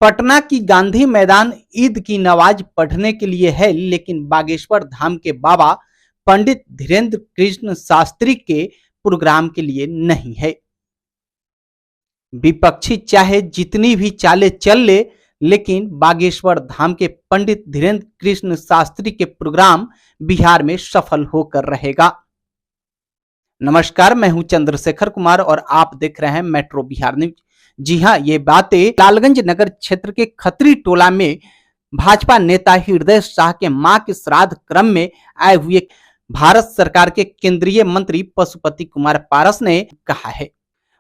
पटना की गांधी मैदान ईद की नमाज पढ़ने के लिए है, लेकिन बागेश्वर धाम के बाबा पंडित धीरेन्द्र कृष्ण शास्त्री के प्रोग्राम के लिए नहीं है। विपक्षी चाहे जितनी भी चालें चल ले, लेकिन बागेश्वर धाम के पंडित धीरेन्द्र कृष्ण शास्त्री के प्रोग्राम बिहार में सफल होकर रहेगा। नमस्कार, मैं हूं चंद्रशेखर कुमार और आप देख रहे हैं मेट्रो बिहार न्यूज। जी हां, ये बातें लालगंज नगर क्षेत्र के खत्री टोला में भाजपा नेता हृदय शाह के मां के श्राद्ध क्रम में आए हुए भारत सरकार के केंद्रीय मंत्री पशुपति कुमार पारस ने कहा है।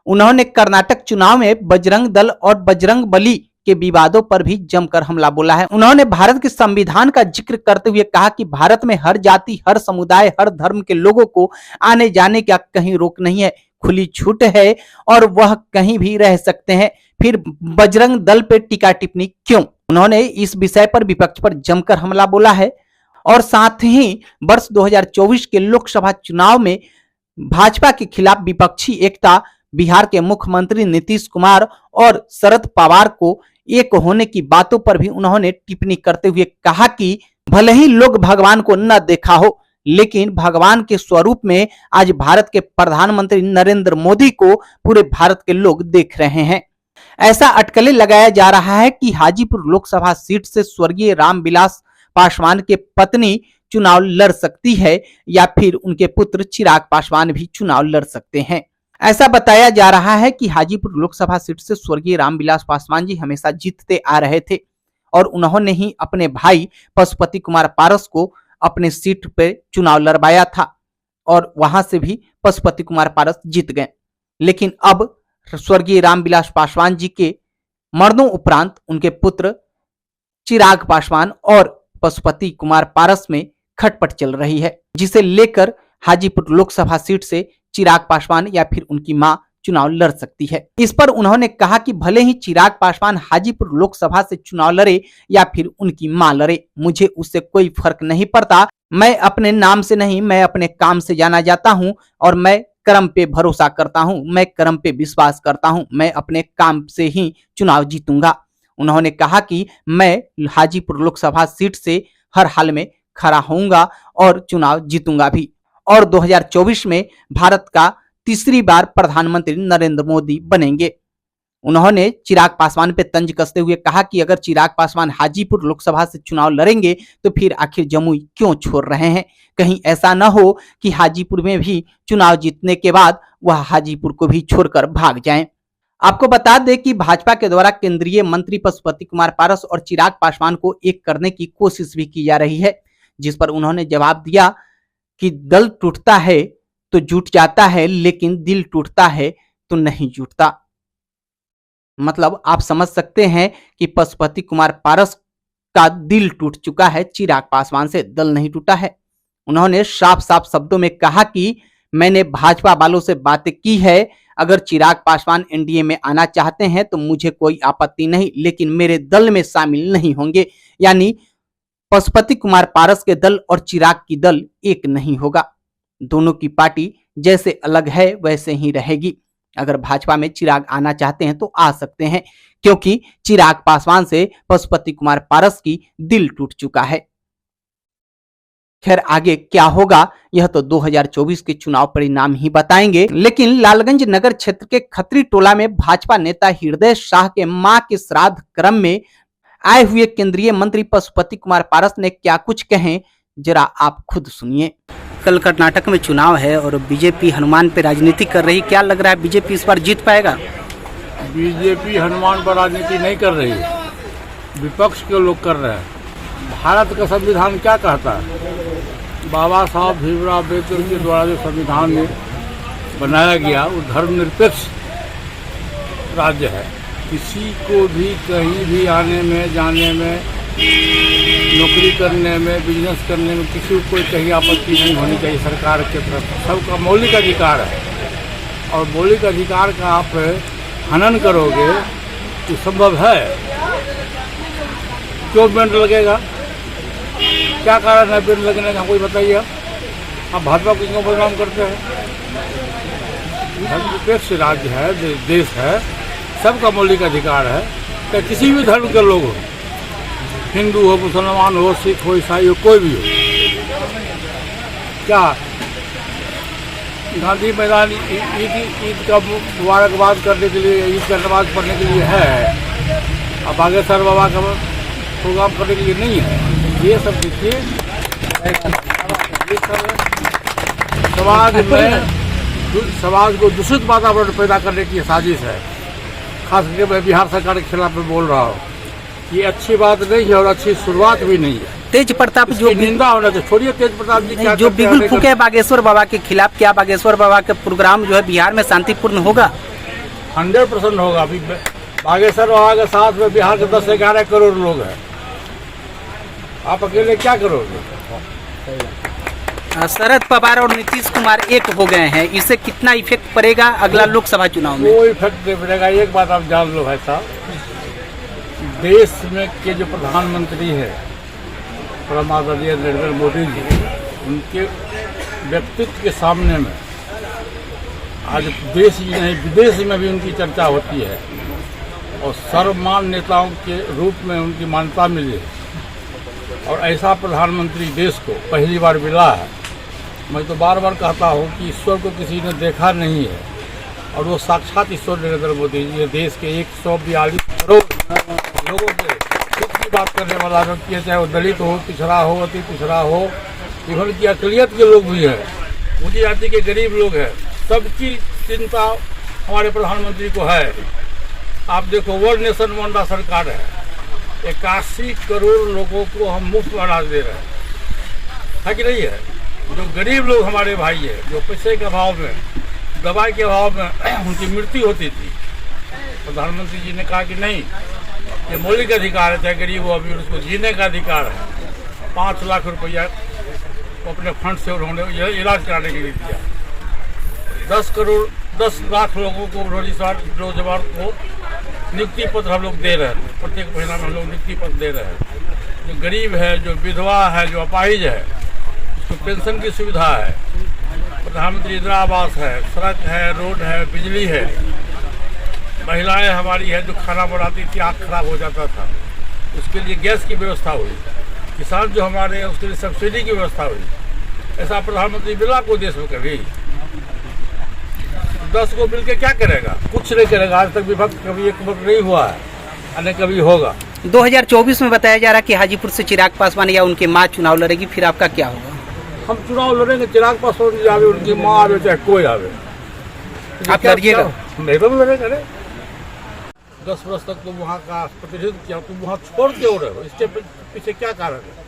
उन्होंने कर्नाटक चुनाव में बजरंग दल और बजरंग बली के विवादों पर भी जमकर हमला बोला है। उन्होंने भारत के संविधान का जिक्र करते हुए कहा कि भारत में हर जाति, हर समुदाय, हर धर्म के लोगों को आने जाने का कहीं रोक नहीं है, खुली छूट है और वह कहीं भी रह सकते हैं। फिर बजरंग दल पे टीका टिप्पणी क्यों? उन्होंने इस विषय पर विपक्ष पर जमकर हमला बोला है और साथ ही वर्ष 2024 के लोकसभा चुनाव में भाजपा के खिलाफ विपक्षी एकता, बिहार के मुख्यमंत्री नीतीश कुमार और शरद पवार को एक होने की बातों पर भी उन्होंने टिप्पणी करते हुए कहा कि भले ही लोग भगवान को न देखा हो, लेकिन भगवान के स्वरूप में आज भारत के प्रधानमंत्री नरेंद्र मोदी को पूरे भारत के लोग देख रहे हैं। ऐसा अटकलें लगाया जा रहा है कि हाजीपुर लोकसभा सीट से स्वर्गीय रामविलास पासवान के पत्नी चुनाव लड़ सकती है या फिर उनके पुत्र चिराग पासवान भी चुनाव लड़ सकते हैं। ऐसा बताया जा रहा है कि हाजीपुर लोकसभा सीट से स्वर्गीय रामविलास पासवान जी हमेशा जीतते आ रहे थे और उन्होंने ही अपने भाई पशुपति कुमार पारस को अपने सीट पे चुनाव लड़वाया था और वहां से भी पशुपति कुमार पारस जीत गए। लेकिन अब स्वर्गीय रामविलास पासवान जी के मरनों उपरांत उनके पुत्र चिराग पासवान और पशुपति कुमार पारस में खटपट चल रही है, जिसे लेकर हाजीपुर लोकसभा सीट से चिराग पासवान या फिर उनकी मां चुनाव लड़ सकती है। इस पर उन्होंने कहा कि भले ही चिराग पासवान हाजीपुर लोकसभा से चुनाव लड़े या फिर उनकी मां लड़े, मुझे उससे कोई फर्क नहीं पड़ता। मैं अपने नाम से नहीं, मैं अपने काम से जाना जाता हूं और मैं कर्म पे भरोसा करता हूं, मैं कर्म पे विश्वास करता हूं, मैं अपने काम से ही चुनाव जीतूंगा। उन्होंने कहा कि मैं हाजीपुर लोकसभा सीट से हर हाल में खड़ा होऊंगा और चुनाव जीतूंगा भी और 2024 में भारत का तीसरी बार प्रधानमंत्री नरेंद्र मोदी बनेंगे। उन्होंने चिराग पासवान पे तंज कसते हुए कहा कि अगर चिराग पासवान हाजीपुर लोकसभा से चुनाव लड़ेंगे तो फिर आखिर जमुई क्यों छोड़ रहे हैं? कहीं ऐसा न हो कि हाजीपुर में भी चुनाव जीतने के बाद वह हाजीपुर को भी छोड़कर भाग जाएं। आपको बता दें कि भाजपा के द्वारा केंद्रीय मंत्री पशुपति कुमार पारस और चिराग पासवान को एक करने की कोशिश भी की जा रही है, जिस पर उन्होंने जवाब दिया कि दल टूटता है तो जुट जाता है, लेकिन दिल टूटता है तो नहीं जुटता। मतलब आप समझ सकते हैं कि पशुपति कुमार पारस का दिल टूट चुका है, चिराग पासवान से दल नहीं टूटा है। उन्होंने साफ साफ शब्दों में कहा कि मैंने भाजपा वालों से बातें की है, अगर चिराग पासवान एनडीए में आना चाहते हैं तो मुझे कोई आपत्ति नहीं, लेकिन मेरे दल में शामिल नहीं होंगे। यानी पशुपति कुमार पारस के दल और चिराग की दल एक नहीं होगा। दोनों की पार्टी जैसे अलग है वैसे ही रहेगी। अगर भाजपा में चिराग आना चाहते हैं तो आ सकते हैं, क्योंकि चिराग पासवान से पशुपति कुमार पारस की दिल टूट चुका है। खैर, आगे क्या होगा यह तो 2024 के चुनाव परिणाम ही बताएंगे। लेकिन लालगंज नगर क्षेत्र के खत्री टोला में भाजपा नेता हृदय शाह के मां के श्राद्ध क्रम में आए हुए केंद्रीय मंत्री पशुपति कुमार पारस ने क्या कुछ कहे, जरा आप खुद सुनिए। कल कर्नाटक में चुनाव है और बीजेपी हनुमान पे राजनीति कर रही, क्या लग रहा है बीजेपी इस बार जीत पाएगा? बीजेपी हनुमान पर राजनीति नहीं कर रही है, विपक्ष के लोग कर रहे हैं। भारत का संविधान क्या कहता है? बाबा साहब भीमराव अम्बेडकर के द्वारा जो संविधान में बनाया गया वो धर्मनिरपेक्ष राज्य है। किसी को भी कहीं भी आने में, जाने में, नौकरी करने में, बिजनेस करने में किसी को कोई कहीं आपत्ति नहीं होनी चाहिए। सरकार के तरफ सबका मौलिक अधिकार है और मौलिक अधिकार का आप हनन करोगे तो संभव है। क्यों बैंड लगेगा? क्या कारण है बैंड लगने का? कोई बताइए आप भाजपा को क्यों बदनाम करते हैं? धर्मनिरपेक्ष राज्य है, देश है, सबका मौलिक अधिकार है। चाहे किसी भी धर्म के लोग हो, हिंदू हो, मुसलमान हो, सिख हो, ईसाई हो, कोई भी हो, क्या गांधी मैदान ईद का मुबारकबाद करने के लिए, ईद का नमाज पढ़ने के लिए है, अब बागेश्वर बाबा का प्रोग्राम करने के लिए नहीं है। ये सब देखिए, ये सब समाज को दूषित वातावरण पैदा करने की साजिश है। खास करके मैं बिहार सरकार के खिलाफ में बोल रहा हूँ, ये अच्छी बात नहीं है और अच्छी शुरुआत भी नहीं है। तेज प्रताप जो निंदा होना चाहिए। छोड़िए तेज प्रताप जी क्या जो बिगुल फूके बागेश्वर बाबा के खिलाफ, क्या बागेश्वर बाबा का प्रोग्राम जो है बिहार में शांतिपूर्ण होगा? 100% होगा। अभी बागेश्वर बाबा के साथ में बिहार के 10-11 करोड़ लोग हैं, आप अकेले क्या करोगे? शरद पवार और नीतीश कुमार एक हो गए हैं, इससे कितना इफेक्ट पड़ेगा अगला लोकसभा चुनाव में? कोई इफेक्ट नहीं पड़ेगा। एक बात आप जान लो भाई साहब, देश में के जो प्रधानमंत्री है परम आदरणीय नरेंद्र मोदी जी, उनके व्यक्तित्व के सामने में आज देश ही नहीं विदेश में भी उनकी चर्चा होती है और सर्वमान्य नेताओं के रूप में उनकी मान्यता मिली है और ऐसा प्रधानमंत्री देश को पहली बार मिला है। मैं तो बार बार कहता हूँ कि ईश्वर को किसी ने देखा नहीं है और वो साक्षात ईश्वर नरेंद्र मोदी जी देश के 142 करोड़ लोगों के सुख की बात करने वाला व्यक्ति है, चाहे वो दलित हो, पिछड़ा हो, अति पिछड़ा हो, इवन की अकलियत के लोग भी हैं, ऊंची जाति के गरीब लोग हैं, सबकी चिंता हमारे प्रधानमंत्री को है। आप देखो, one nation one ration card है, 81 करोड़ लोगों को हम मुफ्त अनाज दे रहे हैं, है कि नहीं है? जो गरीब लोग हमारे भाई है, जो पैसे के अभाव में, दवाई के अभाव में उनकी मृत्यु होती थी, प्रधानमंत्री जी ने कहा कि नहीं, ये मौलिक अधिकार है, चाहे गरीब हो अमीर, उसको जीने का अधिकार है। 5 लाख रुपया अपने फंड से उन्होंने इलाज कराने के लिए दिया। 10 लाख लोगों को रोजगार को नियुक्ति पत्र हम लोग दे रहे हैं, प्रत्येक महीना में हम लोग नियुक्ति पत्र दे रहे हैं। जो गरीब है, जो विधवा है, जो अपाहिज है, उसको पेंशन की सुविधा है, प्रधानमंत्री इंदिरा आवास है, सड़क है, रोड है, बिजली है। महिलाएं हमारी है जो खाना बनाती थी, आँख खराब हो जाता था, उसके लिए गैस की व्यवस्था हुई। किसान जो हमारे हैं उसके लिए सब्सिडी की व्यवस्था हुई। ऐसा प्रधानमंत्री मिला को देश में कभी? 10 को मिलकर क्या करेगा? कुछ नहीं करेगा। आज तक विभक्त कभी एक वक्त नहीं हुआ है, न कभी होगा। 2024 में बताया जा रहा है कि हाजीपुर से चिराग पासवान या उनकी मां चुनाव लड़ेगी, फिर आपका क्या होगा? हम चुनाव लड़ेंगे, चिराग पासवान जी आवे, उनकी माँ आवे, चाहे कोई आवे, आप लड़िएगा? नहीं तो लड़ेगा। 10 वर्ष तक तुम वहाँ का प्रतिनिधित्व किया, तुम वहाँ छोड़ के हो रहे हो, इसके पीछे क्या कारण है?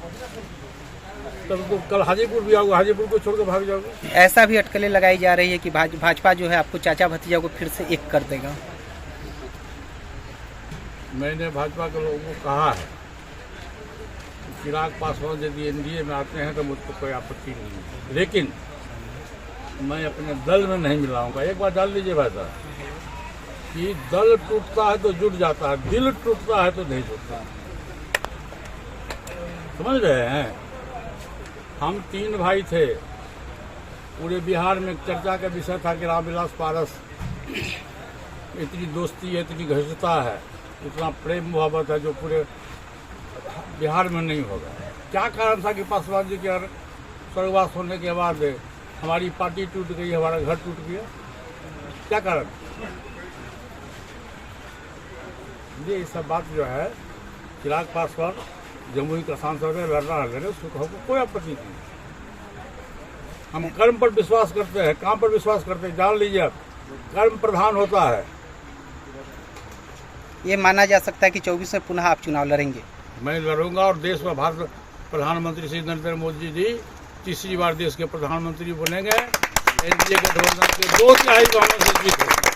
तब तो कल हाजीपुर भी आओगे, हाजीपुर को छोड़ के भाग जाओगे। ऐसा भी अटकलें लगाई जा रही है कि भाजपा जो है आपको चाचा भतीजा को फिर से एक कर देगा। मैंने भाजपा के लोगों को कहा है, चिराग पासवान यदि एनडीए में आते हैं तो मुझको कोई आपत्ति नहीं है, लेकिन मैं अपने दल में नहीं मिलाऊंगा। एक बार डाल लीजिए भाई साहब कि दल टूटता है तो जुट जाता है, दिल टूटता है तो नहीं जुटता। समझ रहे हैं? हम 3 भाई थे, पूरे बिहार में चर्चा का विषय था कि रामविलास पारस, इतनी दोस्ती है, इतनी घनिष्ठता है, इतना प्रेम मोहब्बत है जो पूरे बिहार में नहीं होगा। क्या कारण था कि पासवान जी के स्वर्गवास होने के बाद हमारी पार्टी टूट गई, हमारा घर टूट गया? क्या कारण? ये सब बात जो है, चिराग पासवान जमुई का सांसद है, लड़ना लड़े, उसको हमको कोई आपत्ति नहीं। हम कर्म पर विश्वास करते हैं, काम पर विश्वास करते हैं। जान लीजिए आप, कर्म प्रधान होता है। ये माना जा सकता है कि 24 में पुनः आप चुनाव लड़ेंगे? मैं लड़ूंगा और देश में भारत प्रधानमंत्री श्री नरेंद्र मोदी जी तीसरी बार देश के प्रधानमंत्री बनेंगे। एनडीए गठबंधन के 2 तिहाई बहुमत से जीत होगी।